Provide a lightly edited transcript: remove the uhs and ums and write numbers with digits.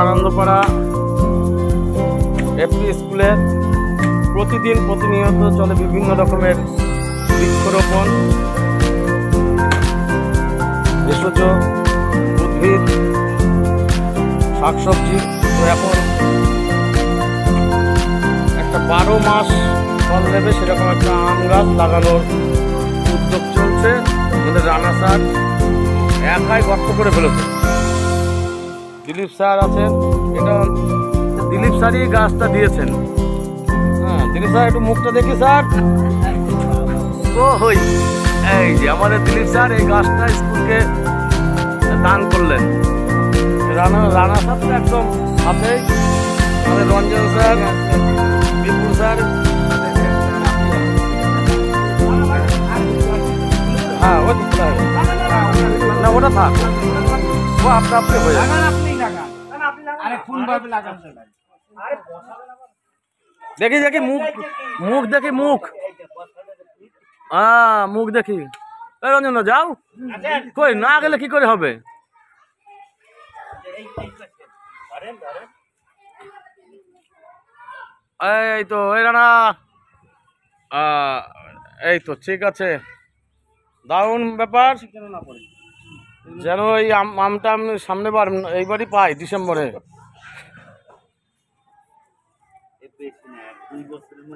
Anandapara AP স্কুলে প্রতিদিন প্রতিনিয়ত চলে বিভিন্ন রকমের বৃক্ষরোপণ, ভেষজ উদ্ভিদ, শাকসবজি। তো এখন একটা 12 মাস ফল নেবে সেরকম একটা আম গাছ লাগানোর উদ্যোগ চলছে। আমাদের রানা স্যার একাই গর্ত করে ফেলেছে। দিলীপ স্যার আছেন, এটা দিলীপ স্যারই গাছটা দিয়েছেন। হ্যাঁ দিলীপ স্যার, একটু মুখটা দেখি স্যার। ওই এই যে আমাদের দিলীপ স্যার এই গাছটা স্কুলকে দান করলেন। রানা স্যার তো একদম হাতেই, আমাদের রঞ্জন স্যার, বিপুল স্যার। হ্যাঁ ওই না, ওটা থাক, ও আপনা আপনি হয়ে যাবে। দেখি দেখি মুখ, মুখ দেখি মুখ, মুখ দেখি। রঞ্জন যাও, কই না গেলে কি করে হবে? এই তো এই রানা, এই তো ঠিক আছে, দারুণ ব্যাপার। যেন এই আমটা আমি সামনে বার এইবারই পাই ডিসেম্বরে।